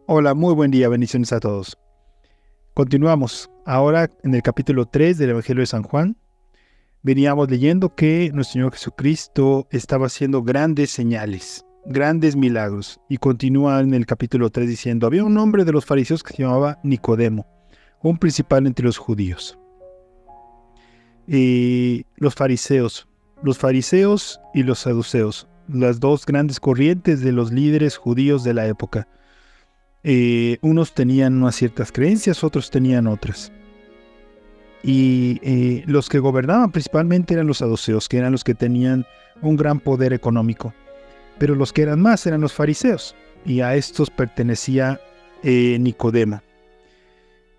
Hola, muy buen día, bendiciones a todos. Continuamos. Ahora en el capítulo 3 del Evangelio de San Juan, veníamos leyendo que nuestro Señor Jesucristo estaba haciendo grandes señales, grandes milagros, y continúa en el capítulo 3 diciendo: había un hombre de los fariseos que se llamaba Nicodemo, un principal entre los judíos. Los fariseos y los saduceos, las dos grandes corrientes de los líderes judíos de la época. Unos tenían unas ciertas creencias, otros tenían otras. Y los que gobernaban principalmente eran los saduceos, que eran los que tenían un gran poder económico. Pero los que eran más eran los fariseos, y a estos pertenecía Nicodemo,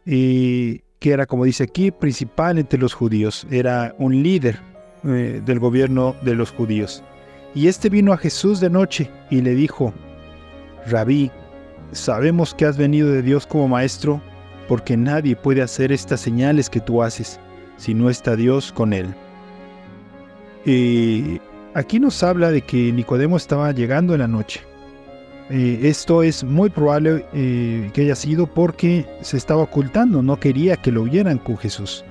que era, como dice aquí, principal entre los judíos. Era un líder del gobierno de los judíos. Y este vino a Jesús de noche y le dijo: Rabí, sabemos que has venido de Dios como maestro, porque nadie puede hacer estas señales que tú haces si no está Dios con él. Aquí nos habla de que Nicodemo estaba llegando en la noche. Esto es muy probable que haya sido porque se estaba ocultando, no quería que lo vieran con Jesús.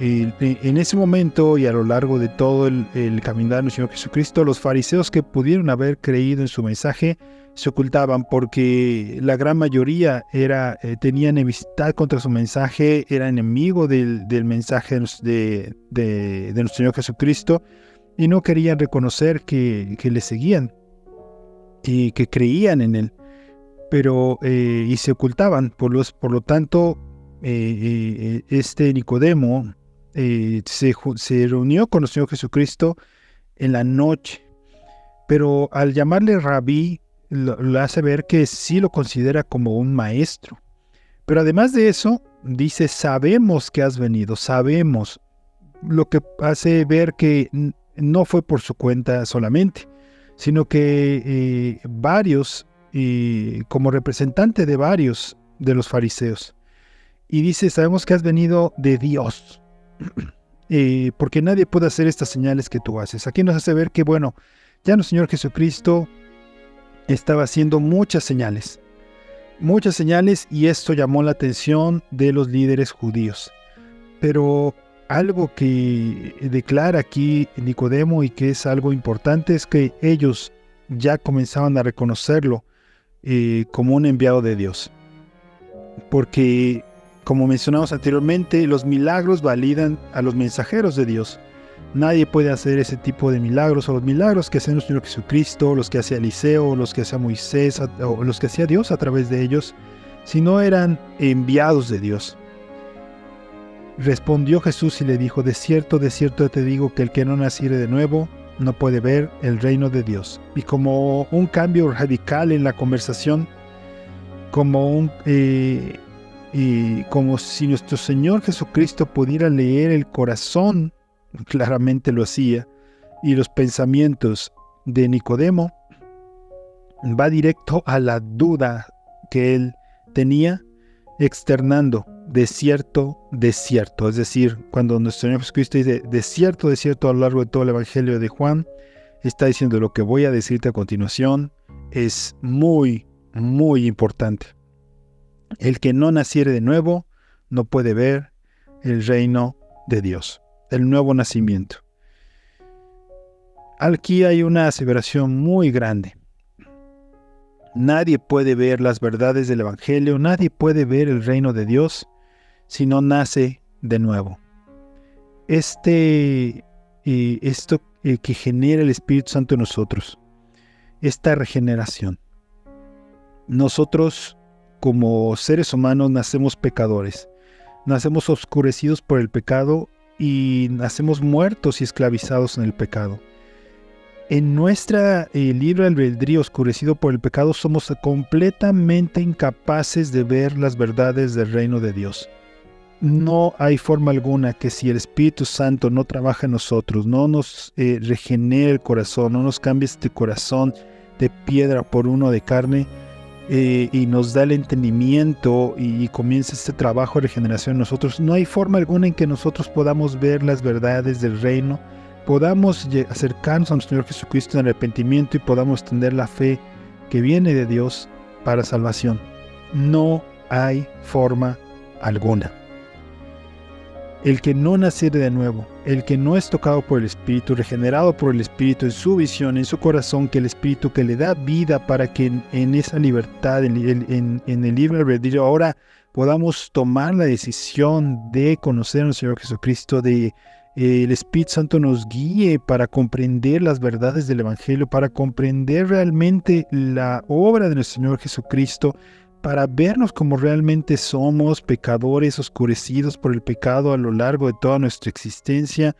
En ese momento y a lo largo de todo el caminar del Señor Jesucristo, los fariseos que pudieron haber creído en su mensaje se ocultaban, porque la gran mayoría tenía enemistad contra su mensaje, era enemigo del mensaje de nuestro Señor Jesucristo, y no querían reconocer que le seguían y que creían en él, y se ocultaban. Por lo tanto, este Nicodemo se reunió con el Señor Jesucristo en la noche, pero al llamarle rabí, lo hace ver que sí lo considera como un maestro. Pero además de eso, dice: sabemos que has venido, sabemos. Lo que hace ver que no fue por su cuenta solamente, sino que varios, como representante de varios de los fariseos. Y dice: sabemos que has venido de Dios, porque nadie puede hacer estas señales que tú haces. Aquí nos hace ver que, bueno, ya nuestro Señor Jesucristo estaba haciendo muchas señales, y esto llamó la atención de los líderes judíos. Pero algo que declara aquí Nicodemo, y que es algo importante, es que ellos ya comenzaban a reconocerlo como un enviado de Dios. Porque, como mencionamos anteriormente, los milagros validan a los mensajeros de Dios. Nadie puede hacer ese tipo de milagros, o los milagros que hacía nuestro Señor Jesucristo, los que hacía Eliseo, los que hacía Moisés, o los que hacía Dios a través de ellos, si no eran enviados de Dios. Respondió Jesús y le dijo: de cierto te digo que el que no naciere de nuevo no puede ver el reino de Dios. Y como un cambio radical en la conversación, como si nuestro Señor Jesucristo pudiera leer el corazón, claramente lo hacía, y los pensamientos de Nicodemo, va directo a la duda que él tenía, externando: de cierto, es decir, cuando nuestro Señor Jesucristo dice de cierto a lo largo de todo el Evangelio de Juan, está diciendo: lo que voy a decirte a continuación es muy, muy importante. El que no naciere de nuevo no puede ver el reino de Dios, el nuevo nacimiento. Aquí hay una aseveración muy grande. Nadie puede ver las verdades del Evangelio, nadie puede ver el reino de Dios si no nace de nuevo. Esto que genera el Espíritu Santo en nosotros, esta regeneración. Nosotros, como seres humanos, nacemos pecadores, nacemos oscurecidos por el pecado y nacemos muertos y esclavizados en el pecado. En nuestra libre albedrío oscurecido por el pecado, somos completamente incapaces de ver las verdades del reino de Dios. No hay forma alguna que, si el Espíritu Santo no trabaja en nosotros, no nos regenera el corazón, no nos cambia este corazón de piedra por uno de carne, y nos da el entendimiento y comienza este trabajo de regeneración en nosotros, no hay forma alguna en que nosotros podamos ver las verdades del reino, podamos acercarnos a nuestro Señor Jesucristo en arrepentimiento y podamos tener la fe que viene de Dios para salvación. No hay forma alguna. El que no naciere de nuevo, el que no es tocado por el Espíritu, regenerado por el Espíritu en su visión, en su corazón, que el Espíritu que le da vida para que en esa libertad, en el libre albedrío, ahora podamos tomar la decisión de conocer al Señor Jesucristo, de el Espíritu Santo nos guíe para comprender las verdades del Evangelio, para comprender realmente la obra de nuestro Señor Jesucristo, para vernos como realmente somos, pecadores oscurecidos por el pecado a lo largo de toda nuestra existencia,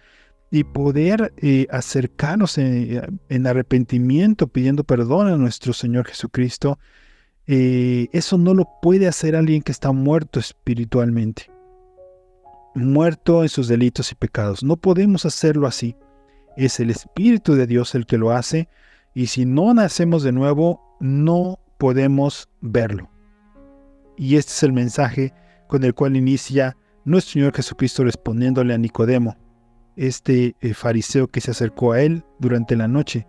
y poder acercarnos en arrepentimiento, pidiendo perdón a nuestro Señor Jesucristo. Eso no lo puede hacer alguien que está muerto espiritualmente, muerto en sus delitos y pecados. No podemos hacerlo así. Es el Espíritu de Dios el que lo hace, y si no nacemos de nuevo, no podemos verlo. Y este es el mensaje con el cual inicia nuestro Señor Jesucristo respondiéndole a Nicodemo, este fariseo que se acercó a él durante la noche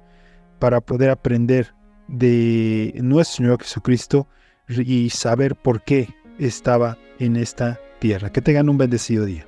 para poder aprender de nuestro Señor Jesucristo y saber por qué estaba en esta tierra. Que tengan un bendecido día.